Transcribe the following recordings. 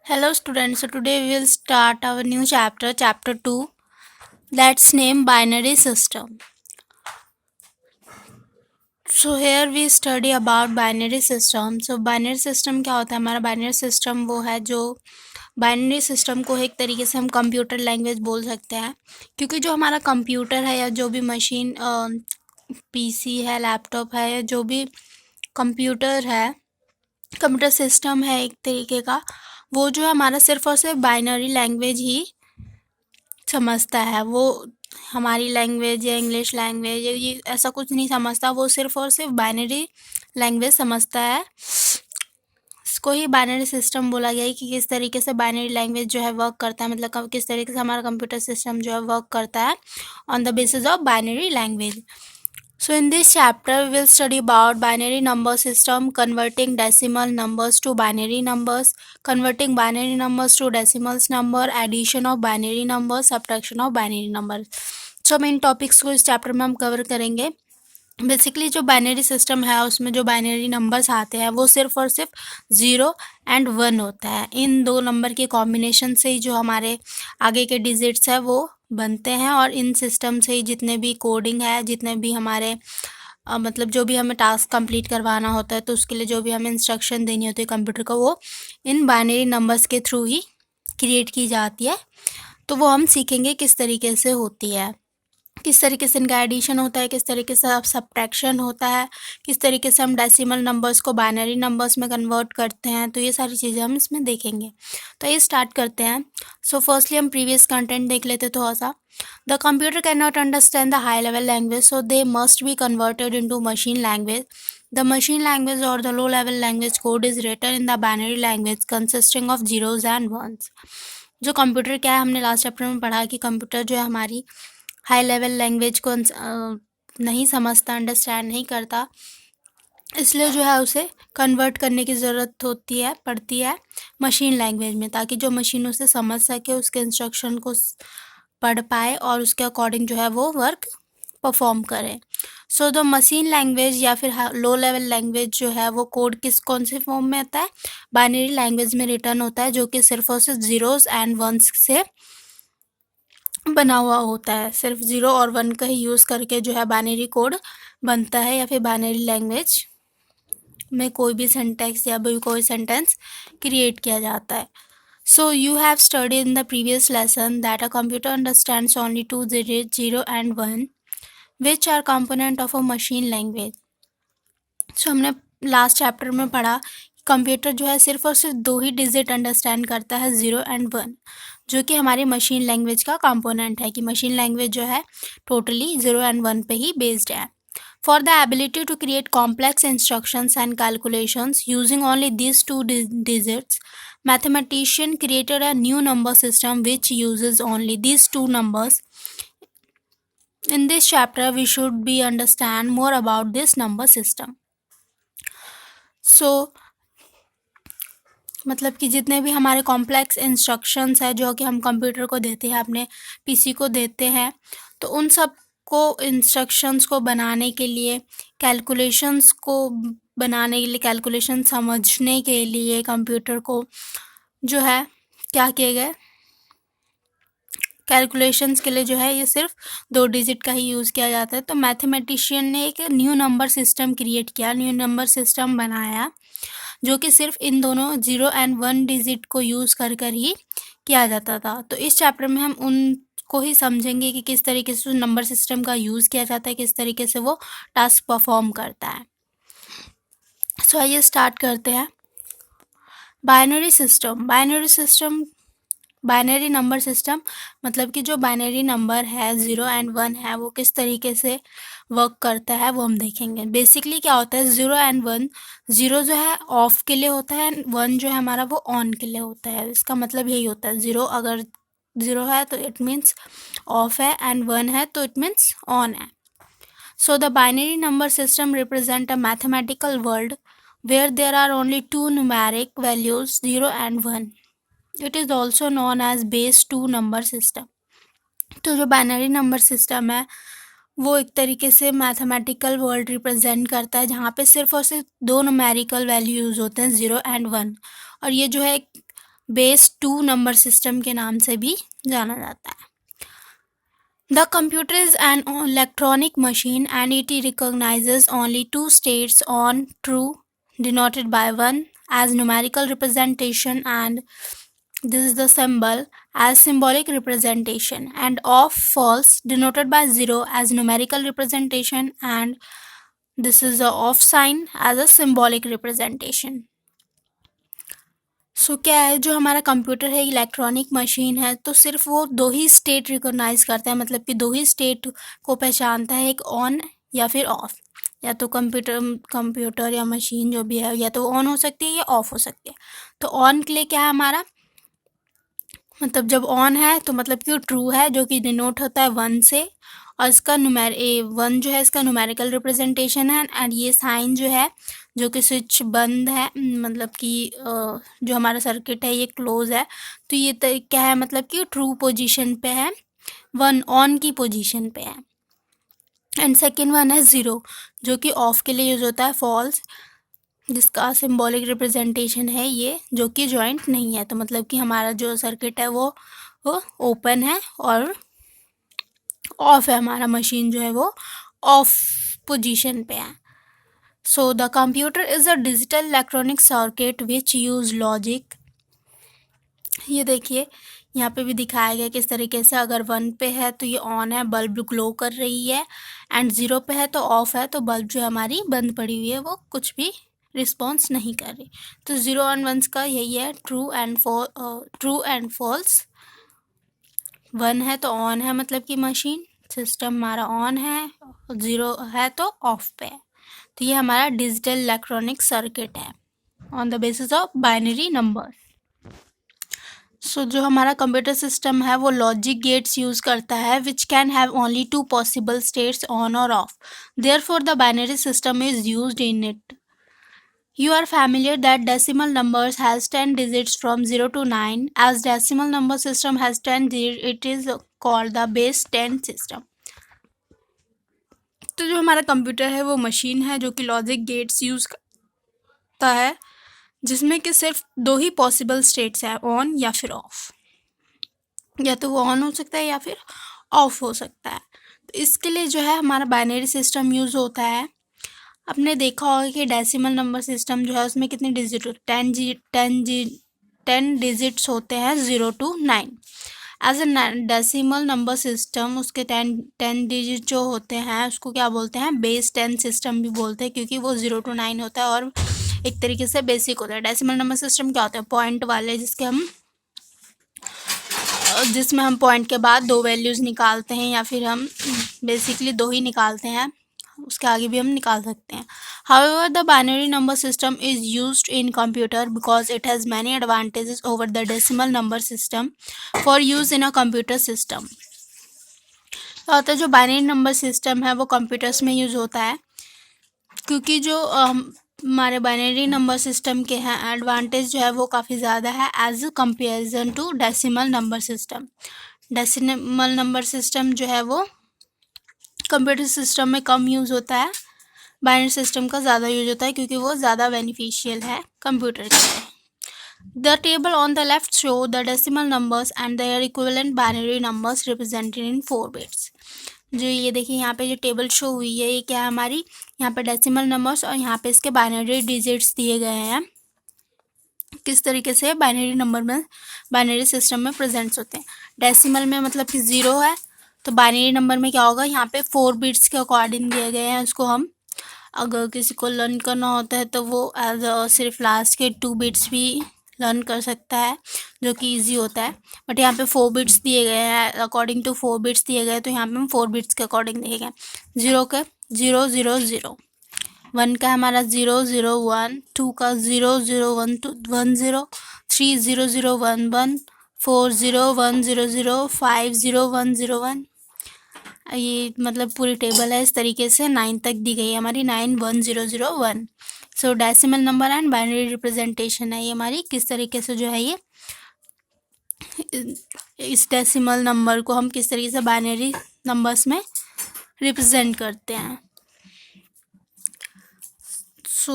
Hello students, so today we will start our new chapter, chapter 2, that's named binary system. So here we study about binary system. So binary system क्या होता है? हमारा binary system वो है जो binary system को एक तरीके से हम कंप्यूटर लैंग्वेज बोल सकते हैं, क्योंकि जो हमारा कंप्यूटर है या जो भी मशीन पीसी है, लैपटॉप है या जो भी कंप्यूटर है, कंप्यूटर सिस्टम है एक तरीके का, वो जो है हमारा सिर्फ और सिर्फ बाइनरी लैंग्वेज ही समझता है। वो हमारी लैंग्वेज या इंग्लिश लैंग्वेज या ये ऐसा कुछ नहीं समझता, वो सिर्फ और सिर्फ बाइनरी लैंग्वेज समझता है। इसको ही बाइनरी सिस्टम बोला गया है कि किस तरीके से बाइनरी लैंग्वेज जो है वर्क करता है, मतलब किस तरीके से हमारा कंप्यूटर सिस्टम जो है वर्क करता है on the basis of binary language. So in this chapter we will study about binary number system, converting decimal numbers to binary numbers, converting binary numbers to decimals number, addition of binary numbers, subtraction of binary numbers. So main topics को इस chapter में हम cover करेंगे. Basically जो binary system है उसमें जो binary numbers आते हैं वो सिर्फ और सिर्फ 0 एंड 1 होता है. इन दो नंबर के कॉम्बिनेशन से ही जो हमारे आगे के डिजिट्स है वो बनते हैं, और इन सिस्टम से ही जितने भी कोडिंग है, जितने भी हमारे मतलब जो भी हमें टास्क कंप्लीट करवाना होता है तो उसके लिए जो भी हमें इंस्ट्रक्शन देनी होती है कंप्यूटर को, वो इन बाइनरी नंबर्स के थ्रू ही क्रिएट की जाती है. तो वो हम सीखेंगे किस तरीके से होती है, किस तरीके से इनका एडिशन होता है, किस तरीके से सब्ट्रैक्शन होता है, किस तरीके से हम डेसिमल नंबर्स को बाइनरी नंबर्स में कन्वर्ट करते हैं. तो ये सारी चीज़ें हम इसमें देखेंगे. तो ये स्टार्ट करते हैं. सो फर्स्टली हम प्रीवियस कंटेंट देख लेते थोड़ा सा. The computer can not understand the high level language, so they must be converted into machine language. The machine language और the low level language code is written in the binary language consisting of zeros and ones. जो computer क्या है, हमने last chapter में पढ़ा कि computer जो है हमारी हाई लेवल लैंग्वेज को नहीं समझता, अंडरस्टैंड नहीं करता, इसलिए जो है उसे कन्वर्ट करने की ज़रूरत पड़ती है मशीन लैंग्वेज में, ताकि जो मशीन उसे समझ सके, उसके इंस्ट्रक्शन को पढ़ पाए और उसके अकॉर्डिंग जो है वो वर्क परफॉर्म करे. सो द मशीन लैंग्वेज या फिर लो लेवल लैंग्वेज जो है वो कोड कौन से फॉर्म में आता है? बाइनरी लैंग्वेज में रिटर्न होता है, जो कि सिर्फ और सिर्फ जीरोस एंड वंस से बना हुआ होता है. सिर्फ 0 और 1 का ही यूज़ करके जो है बाइनरी कोड बनता है, या फिर बाइनरी लैंग्वेज में कोई भी सिंटैक्स या भी कोई सेंटेंस क्रिएट किया जाता है. So you have studied in the previous lesson that a computer understands only 2 digits 0 and 1 which are component of a machine language. So हमने लास्ट चैप्टर में पढ़ा कंप्यूटर जो है सिर्फ और सिर्फ 2 ही डिजिट अंडरस्टैंड करता है, 0 and 1, जो कि हमारी मशीन लैंग्वेज का कंपोनेंट है, कि मशीन लैंग्वेज जो है टोटली 0 and 1 पे ही बेस्ड है. For the ability to create complex instructions and calculations using only these 2 digits, mathematician created a new number system which uses only these 2 numbers. In this chapter we should be understand more about this number system. So मतलब कि जितने भी हमारे complex instructions है जो कि हम computer को देते हैं, अपने पीसी को देते हैं, तो उन सब को इंस्ट्रक्शंस को बनाने के लिए, कैलकुलेशंस को बनाने के लिए, कैलकुलेशन समझने के लिए कंप्यूटर को जो है क्या किए गए, कैलकुलेशंस के लिए जो है ये सिर्फ 2 डिजिट का ही यूज़ किया जाता है. तो मैथमेटिशियन ने एक न्यू नंबर सिस्टम क्रिएट किया, न्यू नंबर सिस्टम बनाया, जो कि सिर्फ इन दोनों 0 and 1 डिजिट को यूज़ कर ही किया जाता था. तो इस चैप्टर में हम उनको ही समझेंगे कि किस तरीके से नंबर सिस्टम का यूज़ किया जाता है, किस तरीके से वो टास्क परफॉर्म करता है. सो आइए स्टार्ट करते हैं. Binary system binary number system मतलब कि जो बाइनरी नंबर है 0 and 1 है, वो किस तरीके से वर्क करता है वो हम देखेंगे. बेसिकली क्या होता है 0 and 1, 0 जो है ऑफ के लिए होता है, 1 जो है हमारा वो ऑन के लिए होता है. इसका मतलब यही होता है, 0 अगर 0 है तो इट मीन्स ऑफ है, एंड 1 है तो इट मीन्स ऑन है. So the binary number system represent a mathematical world where there are only 2 numeric values 0 and 1. It is also known as base 2 number system. तो जो binary number system है वो एक तरीके से मैथमेटिकल वर्ल्ड रिप्रेजेंट करता है, जहाँ पे सिर्फ और सिर्फ 2 न्यूमेरिकल वैल्यू यूज़ होते हैं, 0 and 1. और ये जो है बेस 2 नंबर सिस्टम के नाम से भी जाना जाता है। The computer is an electronic machine and it recognizes only two states: on, true, denoted by 1 as numerical representation, and this is the symbol, as symbolic representation, and off, false, denoted by 0 as numerical representation, and this is the off sign as a symbolic representation. क्या है, जो हमारा computer है electronic machine है, तो सिर्फ वो दो ही स्टेट रिकॉग्नाइज करता है, मतलब कि दो ही स्टेट को पहचानता है, एक ऑन या फिर ऑफ। या तो कंप्यूटर या मशीन जो भी है या तो ऑन हो सकती है या ऑफ हो सकती है। तो ऑन के लिए क्या है हमारा, मतलब जब ऑन है तो मतलब कि वो ट्रू है, जो कि डिनोट होता है 1 से, और इसका वन जो है इसका न्यूमेरिकल रिप्रेजेंटेशन है, एंड ये साइन जो है जो कि स्विच बंद है, मतलब कि जो हमारा सर्किट है ये क्लोज है, तो ये क्या है, मतलब कि ट्रू पोजीशन पे है, 1 ऑन की पोजीशन पे है। एंड सेकेंड वन है 0, जो कि ऑफ के लिए यूज होता है, फॉल्स, जिसका सिंबॉलिक रिप्रेजेंटेशन है ये, जो कि जॉइंट नहीं है। तो मतलब कि हमारा जो सर्किट है वो ओपन है और ऑफ है, हमारा मशीन जो है वो ऑफ पोजीशन पे है। So the computer is a digital electronic circuit which use logic. ये देखिए यहाँ पे भी दिखाया गया किस तरीके से, अगर 1 पे है तो ये ऑन है, बल्ब ग्लो कर रही है, एंड 0 पे है तो ऑफ है, तो बल्ब जो हमारी बंद पड़ी हुई है वो कुछ भी रिस्पॉन्स नहीं कर रही। तो 0 और 1 का यही है, ट्रू एंड फॉल्स। 1 है तो ऑन है, मतलब कि मशीन सिस्टम हमारा ऑन है, 0 है तो ऑफ पे है। तो ये हमारा डिजिटल इलेक्ट्रॉनिक सर्किट है on the basis of binary number. जो हमारा कंप्यूटर सिस्टम है वो लॉजिक गेट्स यूज करता है which can have only 2 possible states, on और off. Therefore the binary system is used in it. You are familiar that decimal numbers has 10 digits from 0 to 9. As decimal number system has 10 digits, it is called the base 10 system. तो जो हमारा computer है वो machine है जो कि logic gates use करता है, जिसमें कि सिर्फ 2 ही पॉसिबल स्टेट्स है, ऑन या फिर ऑफ। या तो वो ऑन हो सकता है या फिर ऑफ हो सकता है। तो इसके लिए जो है हमारा बाइनरी सिस्टम यूज़ होता है। आपने देखा होगा कि डेसिमल नंबर सिस्टम जो है उसमें कितने डिजिट, 10 डिजिट्स होते हैं 0 to 9। As a decimal number system उसके 10 डिजिट जो होते हैं उसको क्या बोलते हैं, बेस 10 सिस्टम भी बोलते हैं, क्योंकि वो 0 to 9 होता है और एक तरीके से बेसिक होता है। डेसिमल नंबर सिस्टम क्या होता है, पॉइंट वाले, जिसमें हम पॉइंट के बाद 2 वैल्यूज़ निकालते हैं, या फिर हम बेसिकली 2 ही निकालते हैं, उसके आगे भी हम निकाल सकते हैं। However, the binary number system is used in computer because it has many advantages over the decimal number system for use in a computer system. तो होता है जो बाइनरी नंबर सिस्टम है वो कंप्यूटर्स में यूज़ होता है, क्योंकि जो हमारे बाइनरी नंबर सिस्टम के हैं एडवांटेज जो है वो काफ़ी ज़्यादा है as comparison to decimal number system. Decimal number system जो है वो कंप्यूटर सिस्टम में कम यूज़ होता है, बाइनरी सिस्टम का ज़्यादा यूज होता है, क्योंकि वो ज़्यादा बेनिफिशियल है कंप्यूटर के लिए। The table on the left show the decimal numbers and their equivalent binary numbers represented in 4 bits. जो ये देखिए यहाँ पे जो टेबल शो हुई है ये क्या है हमारी, यहाँ पे डेसिमल नंबर्स और यहाँ पे इसके बाइनरी डिजिट्स दिए गए हैं, किस तरीके से बाइनरी नंबर में बाइनरी सिस्टम में प्रेजेंट्स होते हैं। डेसिमल में मतलब कि 0 है, तो बाइनरी नंबर में क्या होगा, यहाँ पे 4 बिट्स के अकॉर्डिंग दिए गए हैं। उसको हम अगर किसी को लर्न करना होता है तो वो एज सिर्फ लास्ट के 2 बिट्स भी लर्न कर सकता है, जो कि इजी होता है। बट यहाँ पे 4 बिट्स दिए गए हैं, अकॉर्डिंग टू 4 बिट्स दिए गए, तो यहाँ पे हम 4 बिट्स के अकॉर्डिंग देखेंगे। 0 का 0 0 0, 1 का हमारा 0 0 1, 2 का 0 0 1 1 0, 3 0 0 1 1, 4 0 1 0 0, 5 0 1 0 1। ये मतलब पूरी टेबल है इस तरीके से, 9 तक दी गई है हमारी, 9 1 0 0 1। सो decimal number and binary representation है ये हमारी, किस तरीके से जो है ये इस डेसिमल नंबर को हम किस तरीके से बाइनरी नंबर्स में रिप्रेजेंट करते हैं। सो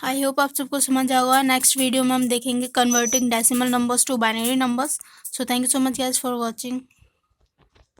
आई होप आप सबको समझ आया होगा। नेक्स्ट वीडियो में हम देखेंगे converting decimal numbers to binary numbers. So thank you so much guys for watching.